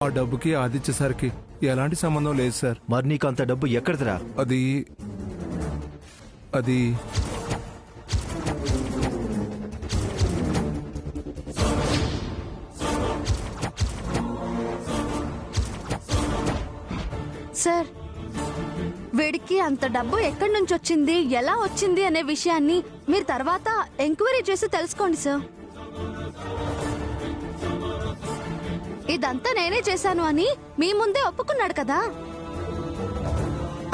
ఆ డబ్బుకి ఆదిత్య సార్కి ఎలాంటి సంబంధం లేదు సార్. మరి నీకు అంత డబ్బు ఎక్కడిదిరా? అది అది సార్, వీడికి అంత డబ్బు ఎక్కడి నుంచి వచ్చింది, ఎలా వచ్చింది అనే విషయాన్ని మీరు తర్వాత ఎంక్వైరీ చేసి తెలుసుకోండి సార్. ఇదంతా నేనే చేశాను అని మీ ముందే ఒప్పుకున్నాడు కదా.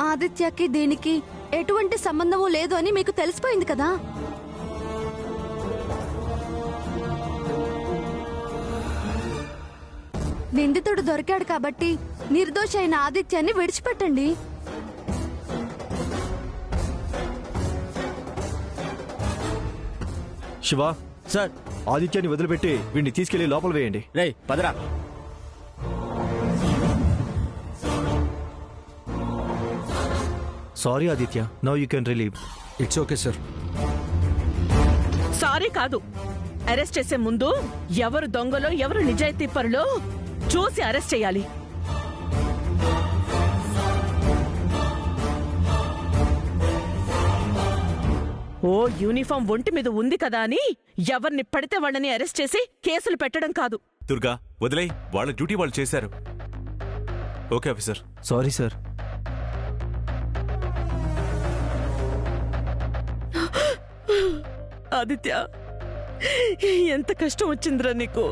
ఆదిత్యకి దీనికి ఎటువంటి సంబంధము లేదు అని మీకు తెలిసిపోయింది కదా. నిందితుడు దొరికాడు కాబట్టి నిర్దోషి అయిన ఆదిత్యాన్ని విడిచిపెట్టండి. శివ సార్, ఆదిత్యాన్ని వదిలిపెట్టి వీడిని తీసుకెళ్లి లోపల వేయండి. రేయ్ పదరా. Sorry Aditya, now you can relieve. It's okay sir. Sorry కాదు, అరెస్ట్ చేసే ముందు ఎవరు దొంగలో ఎవరు నిజాయితీ పరులో చూసి అరెస్ట్ చేయాలి. ఓ యూనిఫామ్ ఒంటి మీద ఉంది కదా అని ఎవరిని పడితే వాళ్ళని అరెస్ట్ చేసి కేసులు పెట్టడం కాదు. దుర్గా వదిలేయ్, వాళ్ళ డ్యూటీ వాళ్ళు చేశారు. Okay officer. Sorry sir. Aditya, ఎంత కష్టం వచ్చిందిరా నీకు.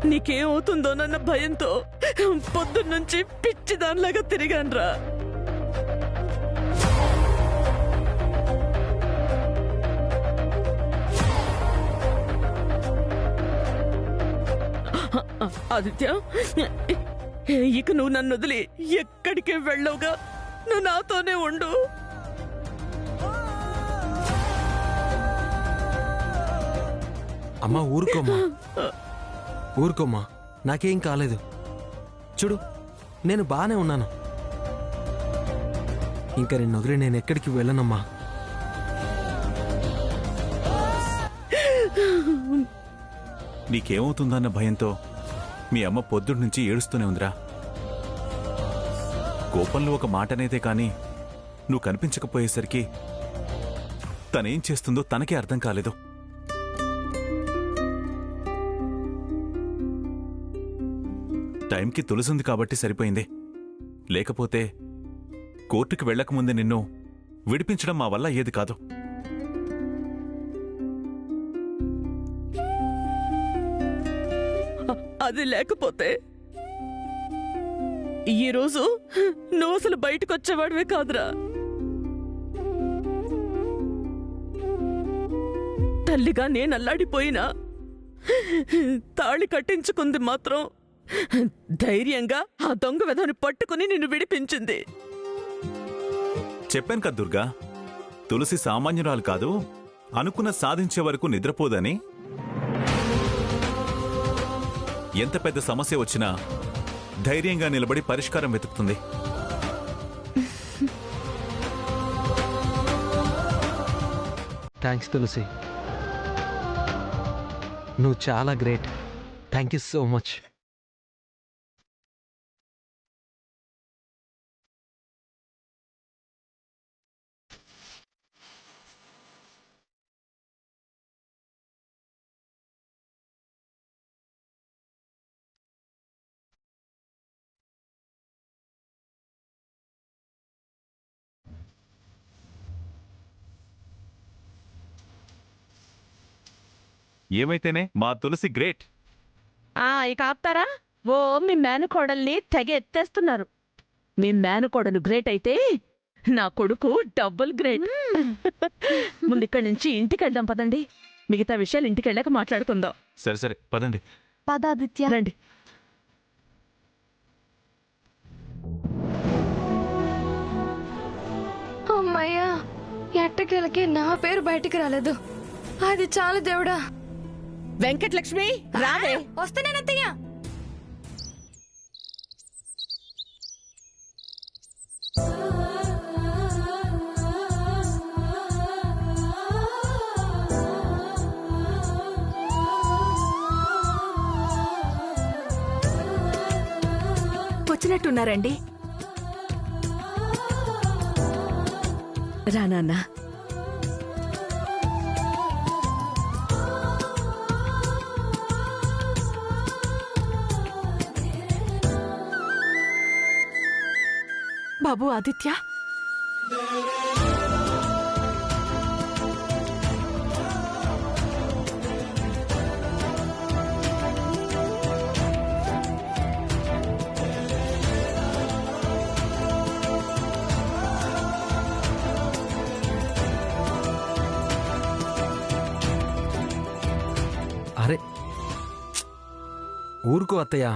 నీకేమవుతుందోనన్న భయంతో పొద్దున్నుంచి పిచ్చిదానిలాగా తిరిగాన్రా. ఆదిత్య, ఇక నువ్వు నన్ను వదిలి ఎక్కడికి వెళ్ళవుగా, నువ్వు నాతోనే ఉండు. అమ్మా ఊరుకోమ్మా, ఊరుకోమ్మా, నాకేం కాలేదు. చూడు, నేను బానే ఉన్నాను. ఇంకా నిన్ను వదిలి నేను ఎక్కడికి వెళ్ళనమ్మా. నీకేమవుతుందన్న భయంతో మీ అమ్మ పొద్దుటి నుంచి ఏడుస్తూనే ఉందిరా. కోపంలో ఒక మాటనేదే కాని నువ్వు కనిపించకపోయేసరికి తనేం చేస్తుందో తనకే అర్థం కాలేదు. టైంకి తులసింది కాబట్టి సరిపోయింది. లేకపోతే కోర్టుకి వెళ్లకముందే నిన్ను విడిపించడం మా వల్ల ఏది కాదు. అది లేకపోతే ఈరోజు నువ్వు అసలు బయటకు వచ్చేవాడివే కాదురా. తల్లిగా నేను అల్లాడిపోయినా తాళి కట్టించుకుంది మాత్రం ధైర్యంగా ఆ దొంగ వెధని పట్టుకుని నిన్ను విడిపించింది. చెప్పాను కదా దుర్గా, తులసి సామాన్యురాలు కాదు, అనుకున్న సాధించే వరకు నిద్రపోదని. ఎంత పెద్ద సమస్య వచ్చినా ధైర్యంగా నిలబడి పరిష్కారం వెతుకుతుంది. థ్యాంక్స్ తులసి, నువ్వు చాలా great. Thank you so much. ఏమైతేనే మా తులసి గ్రేట్. ఇక ఆపుతారా? ఓ మీ మేనకోడల్ని తెగ ఎత్తేస్తున్నారు. మీ మేనకోడలు గ్రేట్ అయితే నా కొడుకు డబుల్ గ్రేట్. ముందు ఇక్కడి నుంచి ఇంటికి వెళ్దాం పదండి. మిగతా విషయాలు ఇంటికి వెళ్ళాక మాట్లాడుకుందాం. సరే సరే పదండి. పదాదిత్య రండి. అమ్మయ్యా, ఎట్టకేలకి నా పేరు బయటికి రాలేదు. అది చాలు దేవుడా. వెంకటలక్ష్మి రావే. వస్తున్నానత్తయ్య. వచ్చినట్టున్నారండి. రా నాన్న. బాబు ఆదిత్య, అరే ఊరుకో అత్తయ్య.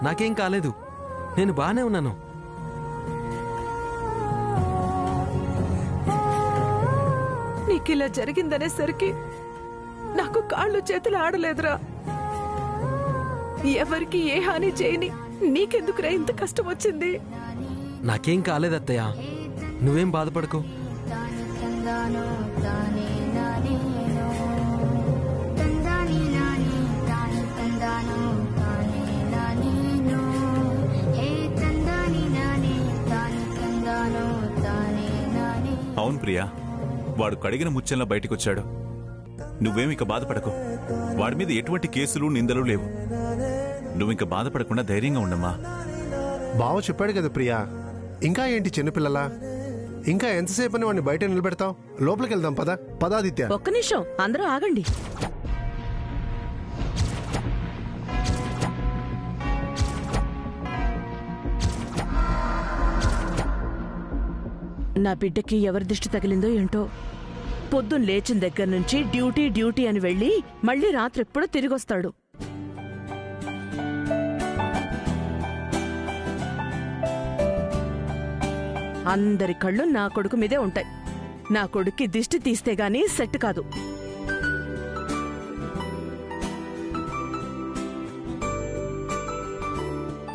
నాకేం కాలేదు, నేను బానే ఉన్నాను. నీకిలా జరిగిందనేసరికి నాకు కాళ్ళు చేతులు ఆడలేదురా. ఎవరికి ఏ హాని చేయని నీకెందుకురా ఇంత కష్టం వచ్చింది? నాకేం కాలేదు అత్తయ్య, నువ్వేం బాధపడకు. అవును ప్రియా, వాడు కడిగిన ముచ్చెల్లా బయటికొచ్చాడు. నువ్వేమిక బాధపడకు. వాడి మీద ఎటువంటి కేసులు నిందలు లేవు. నువ్వింక బాధపడకుండా ధైర్యంగా ఉండమ్మా. బావ చెప్పాడు కదా ప్రియా, ఇంకా ఏంటి చిన్నపిల్లలా? ఇంకా ఎంతసేపని వాడిని బయట నిలబెడతావు? లోపలికి వెళ్దాం పద. పదాదిత్య. ఒక్క నిమిషం, అందరూ ఆగండి. నా బిడ్డకి ఎవరి దిష్టి తగిలిందో ఏంటో. పొద్దున్న లేచిన దగ్గర నుంచి డ్యూటీ డ్యూటీ అని వెళ్ళి మళ్ళీ రాత్రి ఎప్పుడో తిరిగొస్తాడు. అందరి కళ్ళు నా కొడుకు మీదే ఉంటాయి. నా కొడుక్కి దిష్టి తీస్తే గాని సెట్ కాదు.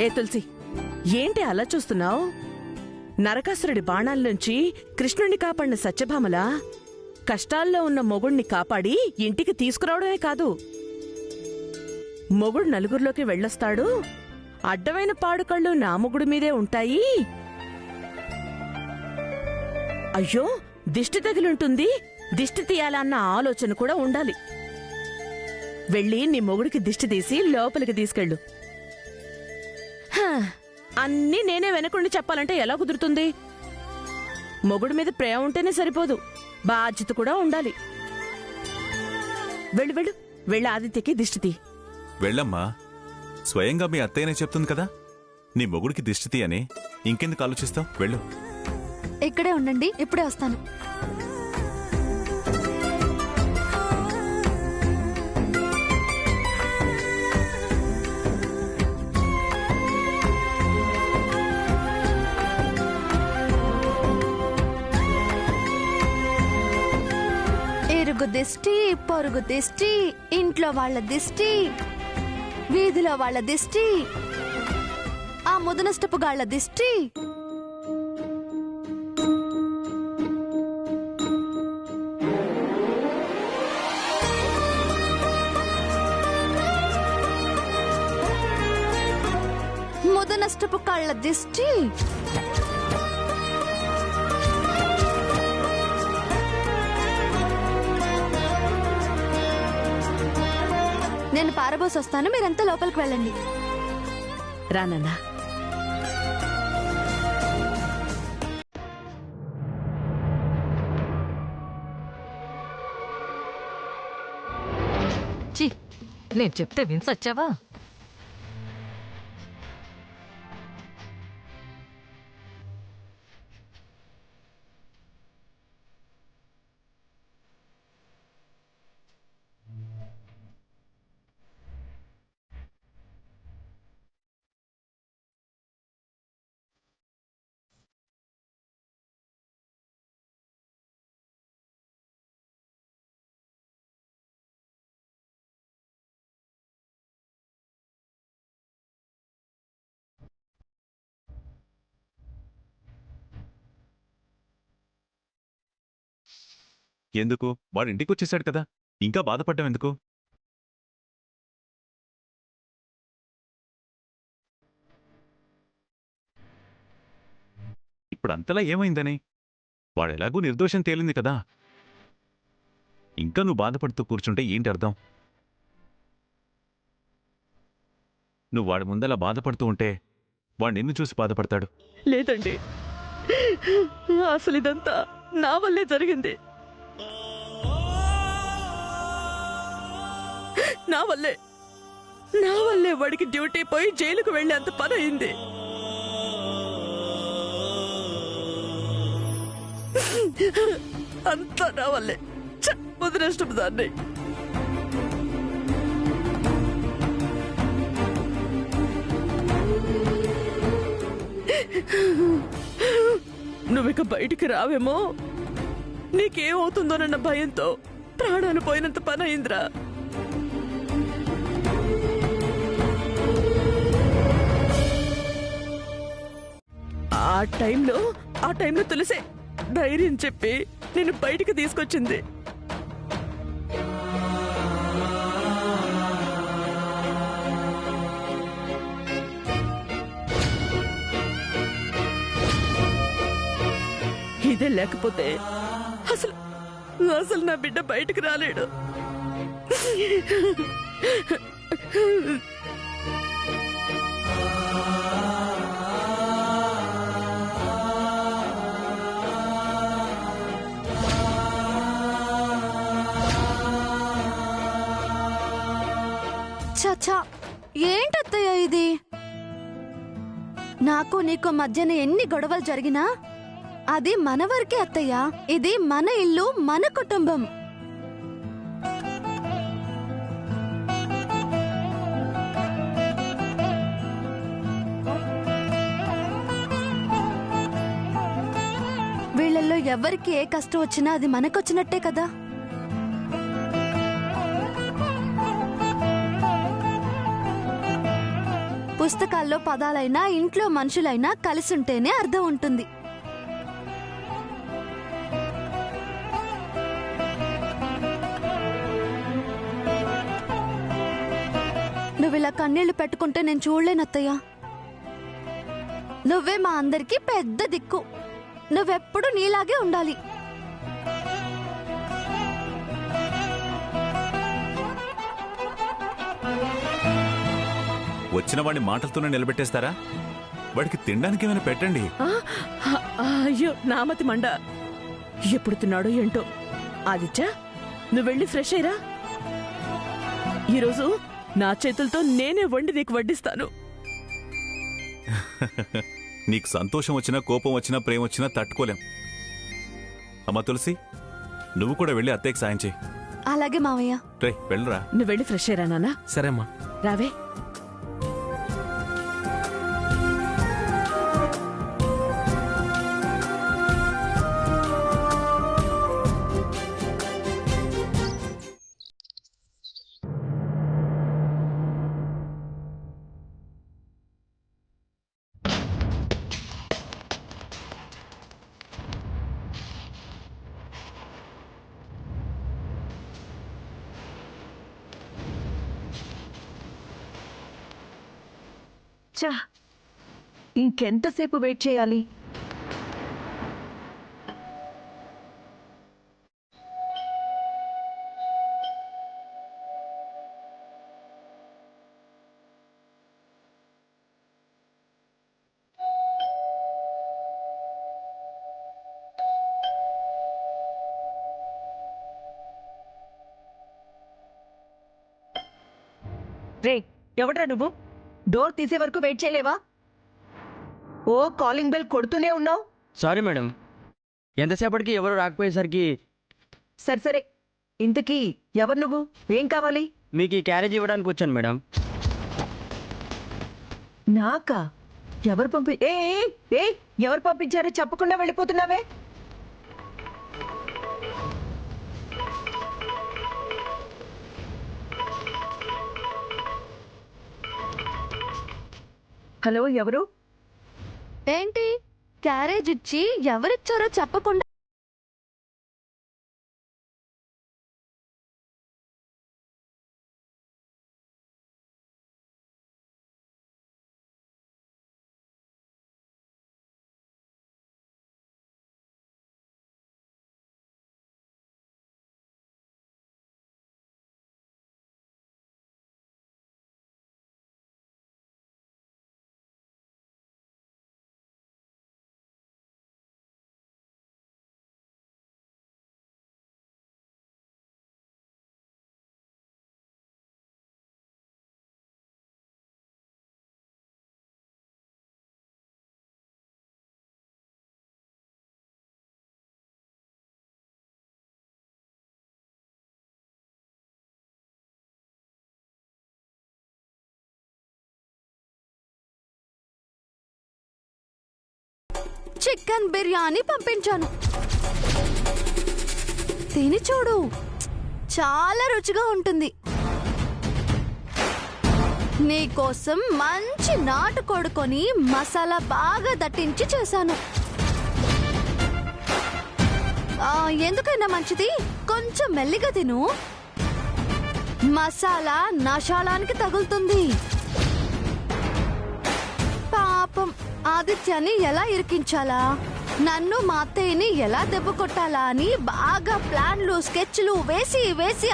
ఏ తులసి, ఏంటి అలా చూస్తున్నావు? నరకాసురుడి బాణాల్లోంచి కృష్ణుణ్ణి కాపాడిన సత్యభామలా కష్టాల్లో ఉన్న మొగుణ్ణి కాపాడి ఇంటికి తీసుకురావడమే కాదు, మొగుడు నలుగురిలోకి వెళ్ళొస్తాడు, అడ్డమైన పాడుకళ్ళు నా మొగుడు మీదే ఉంటాయి. అయ్యో, దిష్టి తగిలుంటుంది, దిష్టి తీయాలన్న ఆలోచన కూడా ఉండాలి. వెళ్ళి నీ మొగుడికి దిష్టి తీసి లోపలికి తీసుకెళ్ళు. అన్నీ నేనే వెనకుండి చెప్పాలంటే ఎలా కుదురుతుంది? మొగుడి మీద ప్రేమ ఉంటేనే సరిపోదు, బాధ్యత కూడా ఉండాలి. వెళ్ళు వెళ్ళు, వెళ్ళి ఆదిత్యకి దిష్టి తీ. వెళ్ళమ్మా, స్వయంగా మీ అత్తయ్యనే చెప్తుంది కదా నీ మొగుడికి దిష్టి తీయని. ఇంకెందుకు ఆలోచిస్తావు? వెళ్ళు. ఇక్కడే ఉండండి, ఇప్పుడే వస్తాను. ఇరుగు దిష్టి, పొరుగు దిష్టి, ఇంట్లో వాళ్ళ దిష్టి, వీధిలో వాళ్ళ దిష్టి, ఆ ముదనష్టపు గాళ్ల దిష్టి. ముదనష్టపు కళ్ళ దిష్టి, నేను పారబోసి వస్తాను, మీరంతా లోపలికి వెళ్ళండి. రానన్నా. చి, నేను చెప్తే విన్సొచ్చావా? ఎందుకు? వాడు ఇంటికి వచ్చేసాడు కదా, ఇంకా బాధపడ్డం ఎందుకు? ఇప్పుడు అంతలా ఏమైందని? వాడెలాగూ నిర్దోషం తేలింది కదా. ఇంకా నువ్వు బాధపడుతూ కూర్చుంటే ఏంటి అర్థం? నువ్వు వాడి ముందలా బాధపడుతూ ఉంటే వాడు నిన్ను చూసి బాధపడతాడు. లేదండి, అసలు ఇదంతా నా వల్లే జరిగింది. నా వల్లే వాడికి డ్యూటీ పోయి జైలుకు వెళ్ళేంత పని అయింది. అంతా నా వల్లే. ముదినష్టం దాన్ని. నువ్విక బయటికి రావేమో, నీకేమవుతుందోనన్న భయంతో ప్రాణాలు పోయినంత పని అయిందిరా. ఆ టైంలో తులసే ధైర్యం చెప్పి నేను బయటికి తీసుకొచ్చింది. ఇదే లేకపోతే అసలు నా బిడ్డ బయటికి రాలేడు. చచ్చా, ఏంటత్తయ్య ఇది? నాకు నీకు మధ్యన ఎన్ని గొడవలు జరిగినా అది మన వరకే అత్తయ్య. ఇది మన ఇల్లు, మన కుటుంబం. వీళ్ళల్లో ఎవరికి ఏ కష్టం వచ్చినా అది మనకొచ్చినట్టే కదా. పుస్తకాల్లో పదాలైనా ఇంట్లో మనుషులైనా కలిసుంటేనే అర్థం ఉంటుంది. నువ్విలా కన్నీళ్లు పెట్టుకుంటే నేను చూడలేనత్తయ్యా. నువ్వే మా అందరికీ పెద్ద దిక్కు. నువ్వెప్పుడు నీలాగే ఉండాలి. వచ్చిన వాడిని మాటలతోనే నిలబెట్టేస్తారా? వాడికి తినడానికి ఏమైనా పెట్టండి. అయ్యో, నామతి మండ. ఎప్పుడు తిన్నాడో ఏంటో. ఆదిత్య, నువ్వు వెళ్ళి ఫ్రెష్ అయ్యరా. ఈరోజు నా చేతులతో నేనే వండి నీకు వడ్డిస్తాను. నీకు సంతోషం వచ్చినా, కోపం వచ్చినా, ప్రేమ వచ్చినా తట్టుకోలేం. అమ్మా తులసి, నువ్వు కూడా వెళ్ళి అత్తయ్యకి సాయం చేయి. అలాగే మావయ్య. రే వెళ్ళరా. నువ్వు వెళ్ళి ఫ్రెష్ అయ్యరా నాన్న. సరే అమ్మా. రావే. ఇంకెంతసేపు వెయిట్ చేయాలి? రే, ఎవడ్రా నువ్వు? డోర్ తీసే వరకు వెయిట్ చేయలేవా? ఓ కాలింగ్ బెల్ కొడుతూనే ఉన్నావు. సారీ మేడం, ఎంతసేపటికి ఎవరు రాకపోయేసరికి. సరే, ఇంతకీ ఎవరు నువ్వు? ఏం కావాలి? మీకు ఈ క్యారేజ్ ఇవ్వడానికి వచ్చాను మేడం. నాకా? ఎవరు ఎవరు పంపించారో చెప్పకుండా వెళ్ళిపోతున్నావే? హలో, ఎవరు? ఏంటి, క్యారేజ్ ఇచ్చి ఎవరిచ్చారో చెప్పకుండా చికెన్ బిర్యానీ పంపించాను. తిని చూడు, చాలా రుచిగా ఉంటుంది. నీకోసం మంచి నాటుకోడి కొని మసాలా బాగా దట్టించి చేశాను. ఎందుకైనా మంచిది, కొంచెం మెల్లిగా తిను. మసాలా నశాలానికి తగులుతుంది. పాపం ఆదిత్యాన్ని ఎలా ఇరికించాలా, నన్ను మా అత్తయ్యని ఎలా దెబ్బ కొట్టాలా అని బాగా ప్లాన్లు స్కెచ్లు వేసి వేసి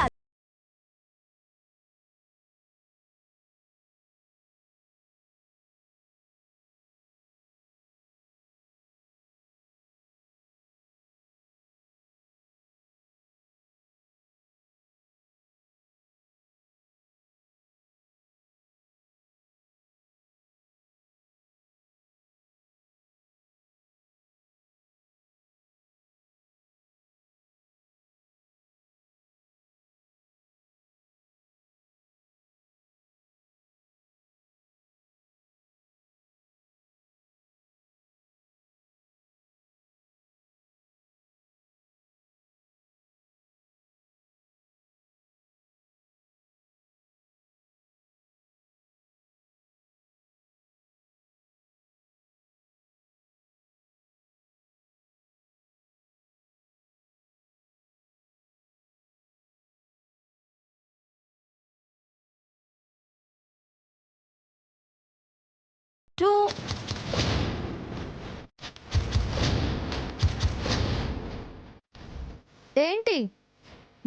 ఏంటి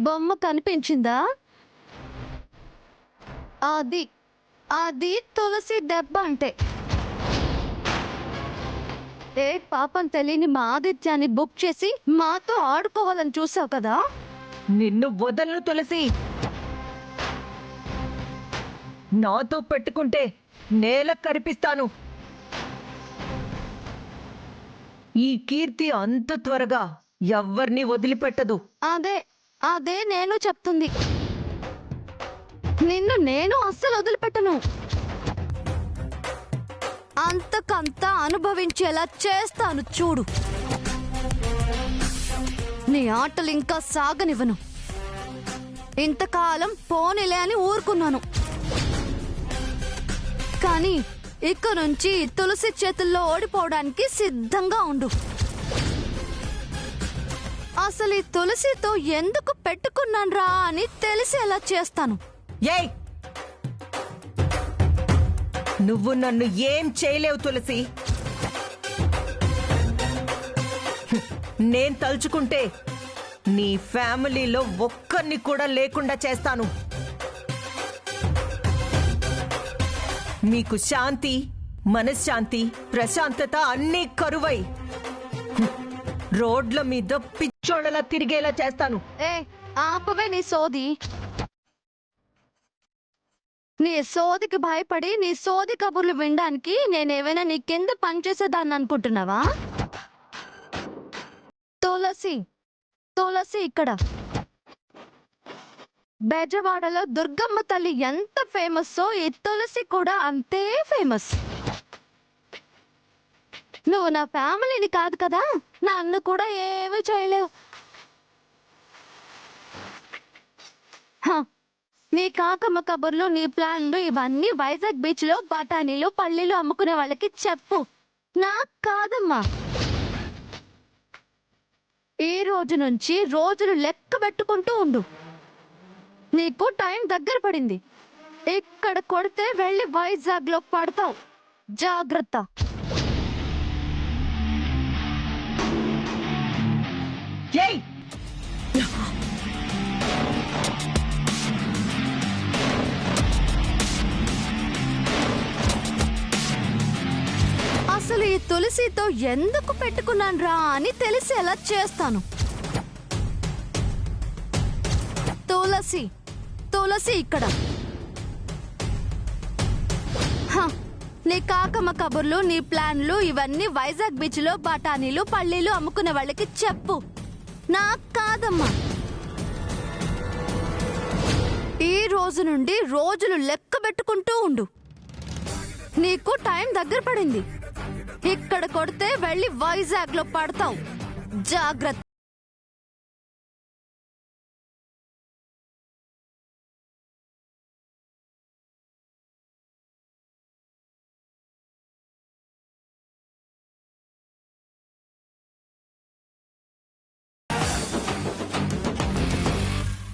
బొమ్మ కనిపించిందా? అది అది తులసి దెబ్బ అంటే. పాపం తెలియని మా ఆదిత్యాన్ని బుక్ చేసి మాతో ఆడుకోవాలని చూసావు కదా. నిన్ను వదలను తులసి. నాతో పెట్టుకుంటే నేల కరిపిస్తాను. ఈ కీర్తి అంత త్వరగా ఎవ్వరిని వదిలిపెట్టదు. అదే అదే నేను చెప్తుంది. నిన్ను నేను అస్సలు వదిలిపెట్టను. అంతకంతా అనుభవించేలా చేస్తాను చూడు. నీ ఆటలు ఇంకా సాగనివ్వను. ఇంతకాలం పోనీలే అని ఊరుకున్నాను, కానీ ఇక నుంచి తులసి చేతుల్లో ఓడిపోవడానికి సిద్ధంగా ఉండు. అసలు ఈ తులసితో ఎందుకు పెట్టుకున్నాన్రా అని తెలిసేలా చేస్తాను. ఏయ్, నువ్వు నన్ను ఏం చేయలేవు తులసి. నేను తలుచుకుంటే నీ ఫ్యామిలీలో ఒక్కరిని కూడా లేకుండా చేస్తాను. మీకు శాంతి, మనశ్శాంతి, ప్రశాంతత అన్నీ కరువై రోడ్ల మీద పిచ్చోళ్ళలా తిరిగేలా చేస్తాను. ఆపవే నీ సోది. నీ సోదికి భయపడి నీ సోది కబుర్లు వినడానికి నేనేమైనా నీ కింద పనిచేసేదాన్ని అనుకుంటున్నావా? తులసి తులసి ఇక్కడ బెజవాడలో దుర్గమ్మ తల్లి ఎంత ఫేమస్సో ఈ తులసి కూడా అంతే ఫేమస్. నువ్వు నా ఫ్యామిలీని కాదు కదా, నన్ను కూడా ఏమీ చేయలేవు. నీ కాకమ్మ కబుర్లు, నీ ప్లాన్లు ఇవన్నీ వైజాగ్ బీచ్ లో బఠానీలు పల్లీలు అమ్ముకునే వాళ్ళకి చెప్పు, నాకు కాదమ్మా. ఈ రోజు నుంచి రోజులు లెక్క పెట్టుకుంటూ ఉండు. నీకు టైం దగ్గర పడింది. ఇక్కడ కొడితే వెళ్ళి వైజాగ్ లో పడతావు, జాగ్రత్త. ఏయ్, అసలు ఈ తులసితో ఎందుకు పెట్టుకున్నాన్రా అని తెలిసేలా చేస్తాను. తులసి తులసి ఇక్కడ. నీ కాకమ్మ కబుర్లు, నీ ప్లాన్లు ఇవన్నీ వైజాగ్ బీచ్ లో బఠానీలు పల్లీలు అమ్ముకునే వాళ్ళకి చెప్పు, నాకు కాదమ్మా. ఈ రోజు నుండి రోజులు లెక్క పెట్టుకుంటూ ఉండు. నీకు టైం దగ్గర పడింది. ఇక్కడ కొడితే వెళ్ళి వైజాగ్ లో పడతావు. జాగ్రత్త.